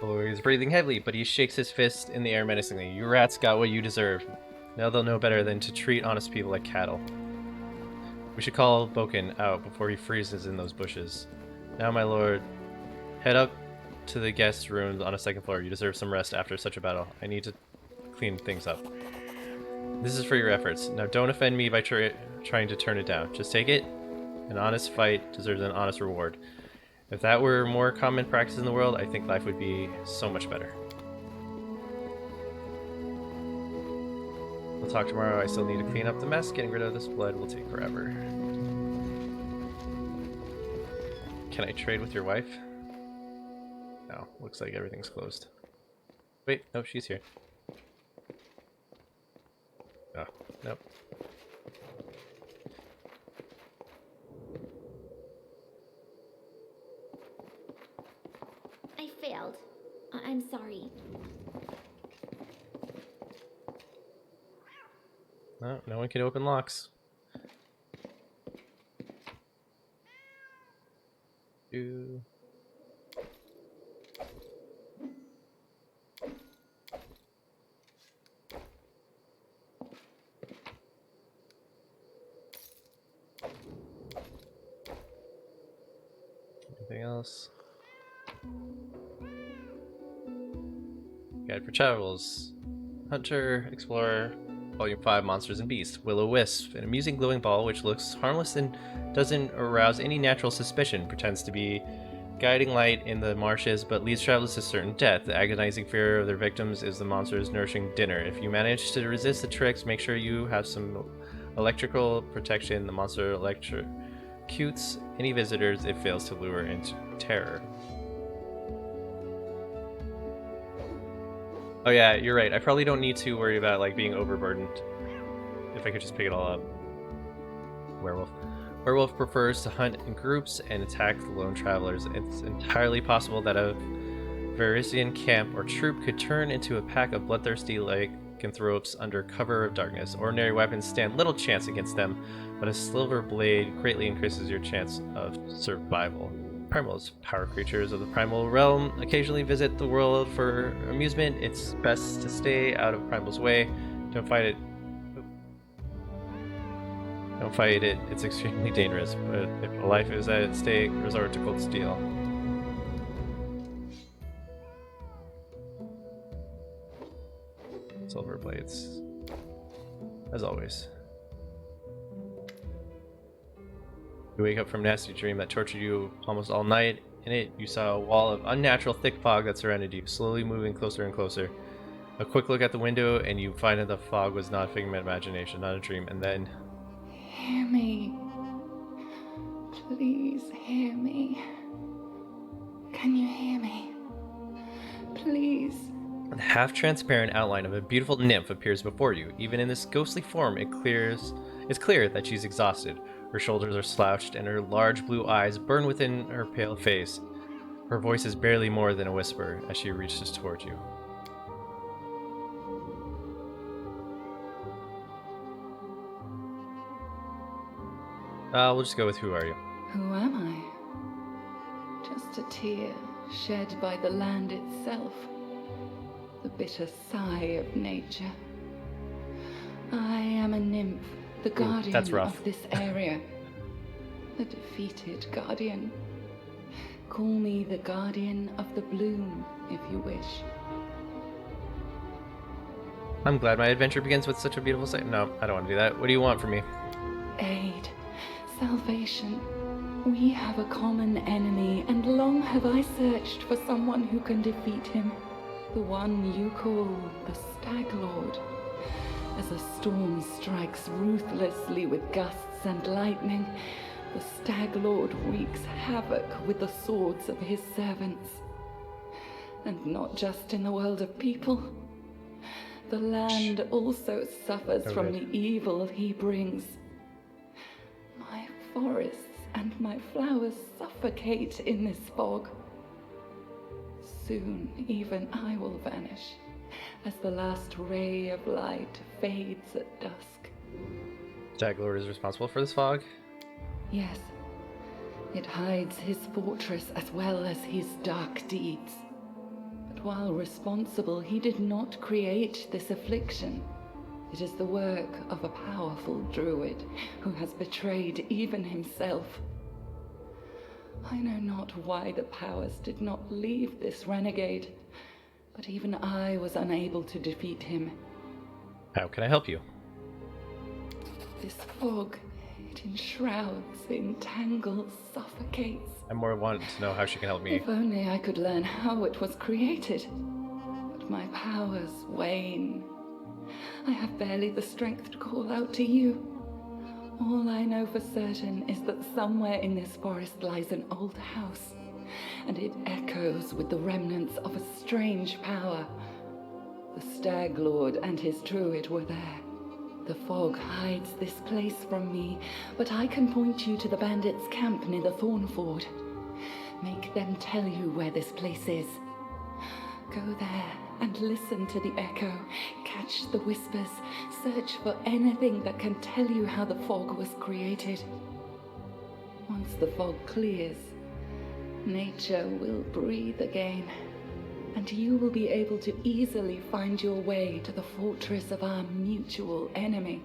Oh, he's breathing heavily, but he shakes his fist in the air menacingly. You rats got what you deserve. Now they'll know better than to treat honest people like cattle. We should call Boken out before he freezes in those bushes. Now, my lord, head up to the guest rooms on a second floor. You deserve some rest after such a battle. I need to clean things up. This is for your efforts. Now don't offend me by trying to turn it down. Just take it. An honest fight deserves an honest reward. If that were more common practice in the world, I think life would be so much better. We'll talk tomorrow. I still need to clean up the mess. Getting rid of this blood will take forever. Can I trade with your wife? No, looks like everything's closed. Wait, no, she's here. Oh, nope. I failed. I'm sorry. No, no one can open locks. Do. Anything else? Guide for travels. Hunter, Explorer, Volume 5, Monsters and Beasts. Will-O-Wisp, an amusing glowing ball which looks harmless and doesn't arouse any natural suspicion. Pretends to be guiding light in the marshes, but leads travelers to certain death. The agonizing fear of their victims is the monster's nourishing dinner. If you manage to resist the tricks, make sure you have some electrical protection. The monster electrocutes any visitors it fails to lure into terror. Oh yeah, you're right. I probably don't need to worry about like being overburdened. If I could just pick it all up. Werewolf. Werewolf prefers to hunt in groups and attack the lone travelers. It's entirely possible that a Varisian camp or troop could turn into a pack of bloodthirsty lycanthropes under cover of darkness. Ordinary weapons stand little chance against them, but a silver blade greatly increases your chance of survival. Primals, power creatures of the primal realm, occasionally visit the world for amusement. It's best to stay out of Primal's way. Don't fight it. Don't fight it. It's extremely dangerous. But if a life is at stake, resort to cold steel. Silver blades, as always. You wake up from a nasty dream that tortured you almost all night. In it, you saw a wall of unnatural thick fog that surrounded you, slowly moving closer and closer. A quick look at the window, and you find that the fog was not a figment of imagination, not a dream. And then... Hear me. Please hear me. Can you hear me? Please. The half-transparent outline of a beautiful nymph appears before you. Even in this ghostly form, it's clear that she's exhausted. Her shoulders are slouched, and her large blue eyes burn within her pale face. Her voice is barely more than a whisper as she reaches toward you. We'll just go with who are you? Who am I? Just a tear shed by the land itself. The bitter sigh of nature. I am a nymph, the guardian that's rough. of this area. The defeated guardian. Call me the guardian of the bloom, if you wish. I'm glad my adventure begins with such a beautiful sight. No, I don't want to do that. What do you want from me? Aid, salvation. We have a common enemy, and long have I searched for someone who can defeat him. The one you call the Stag Lord. As a storm strikes ruthlessly with gusts and lightning, the Stag Lord wreaks havoc with the swords of his servants. And not just in the world of people. The land also suffers from the evil he brings. My forests and my flowers suffocate in this fog. Soon even I will vanish, as the last ray of light fades at dusk. Stag Lord is responsible for this fog? Yes, it hides his fortress as well as his dark deeds. But while responsible, he did not create this affliction. It is the work of a powerful druid who has betrayed even himself. I know not why the powers did not leave this renegade, but even I was unable to defeat him. How can I help you? This fog, it enshrouds, entangles, suffocates. I more want to know how she can help me. If only I could learn how it was created. But my powers wane. I have barely the strength to call out to you. All I know for certain is that somewhere in this forest lies an old house, and it echoes with the remnants of a strange power. The Stag Lord and his druid were there. The fog hides this place from me, but I can point you to the bandits' camp near the Thornford. Make them tell you where this place is. Go there and listen to the echo, catch the whispers, search for anything that can tell you how the fog was created. Once the fog clears, nature will breathe again, and you will be able to easily find your way to the fortress of our mutual enemy.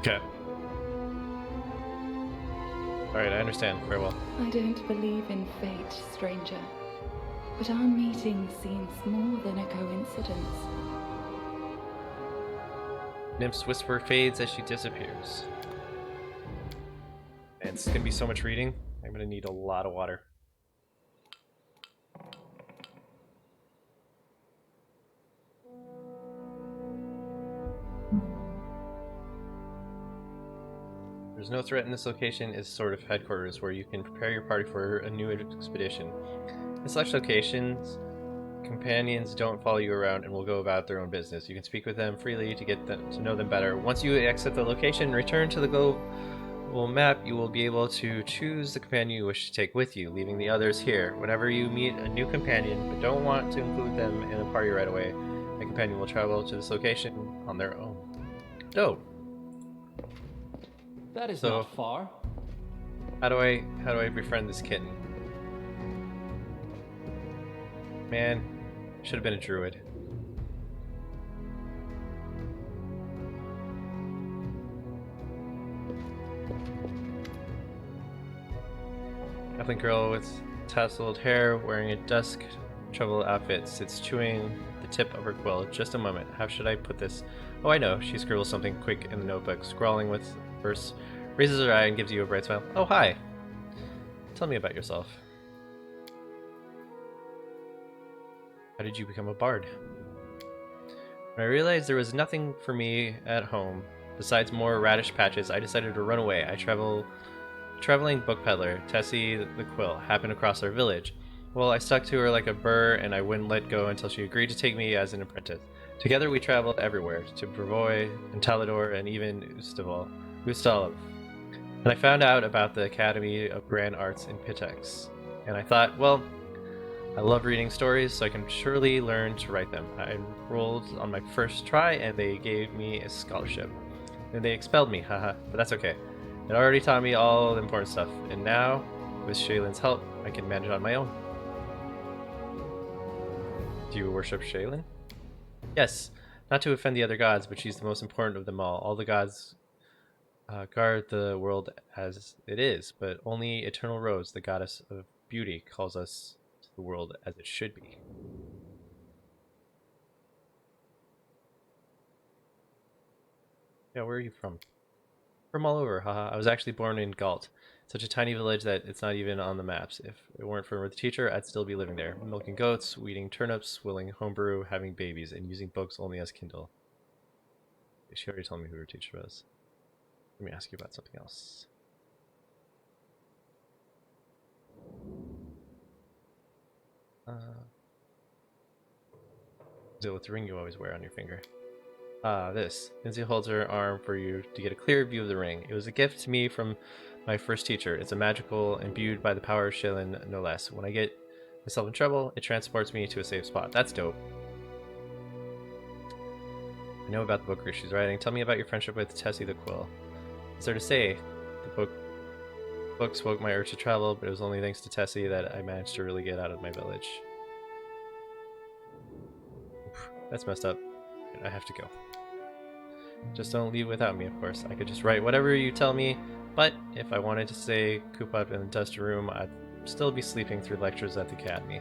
Okay. Alright, I understand. Very well. I don't believe in fate, stranger, but our meeting seems more than a coincidence. Nymph's whisper fades as she disappears. Man, it's gonna be so much reading. I'm gonna need a lot of water. There's no threat in this location is sort of headquarters where you can prepare your party for a new expedition. In such locations, companions don't follow you around and will go about their own business. You can speak with them freely to get them to know them better. Once you exit the location, return to the global map, you will be able to choose the companion you wish to take with you, leaving the others here. Whenever you meet a new companion but don't want to include them in the party right away, a companion will travel to this location on their own. Dope. That is So- not far. How do I befriend this kitten? Man, should have been a druid. Halfling girl with tasseled hair, wearing a dusk trouble outfit, sits chewing the tip of her quill. Just a moment. How should I put this? Oh, I know. She scribbles something quick in the notebook, scrawling with verse, raises her eye and gives you a bright smile. Oh, hi. Tell me about yourself. How did you become a bard? When I realized there was nothing for me at home besides more radish patches, I decided to run away. Traveling book peddler, Tessie the Quill, happened across our village. Well, I stuck to her like a burr, and I wouldn't let go until she agreed to take me as an apprentice. Together we traveled everywhere, to Brevoy and Talador and even Ustalov. And I found out about the Academy of Grand Arts in Pitex. And I thought, well, I love reading stories, so I can surely learn to write them. I enrolled on my first try, and they gave me a scholarship. Then they expelled me, haha, but that's okay. It already taught me all the important stuff, and now, with Shaylin's help, I can manage on my own. Do you worship Shaylin? Yes, not to offend the other gods, but she's the most important of them all. All the gods guard the world as it is, but only Eternal Rose, the goddess of beauty, calls us to the world as it should be. Yeah, where are you from? From all over, haha. I was actually born in Galt, such a tiny village that it's not even on the maps. If it weren't for the teacher, I'd still be living there, milking goats, weeding turnips, swilling homebrew, having babies, and using books only as Kindle. She already told me who her teacher was. Let me ask you about something else. So what's the ring you always wear on your finger? This. Lindsay holds her arm for you to get a clear view of the ring. It was a gift to me from my first teacher. It's a magical, imbued by the power of Shaylin, no less. When I get myself in trouble, it transports me to a safe spot. That's dope. I know about the book she's writing. Tell me about your friendship with Tessie the Quill. What's there to say? The book spoke my urge to travel, but it was only thanks to Tessie that I managed to really get out of my village. Oof, that's messed up. I have to go. Just don't leave without me, of course. I could just write whatever you tell me, but if I wanted to stay coop up in the dusty room, I'd still be sleeping through lectures at the academy.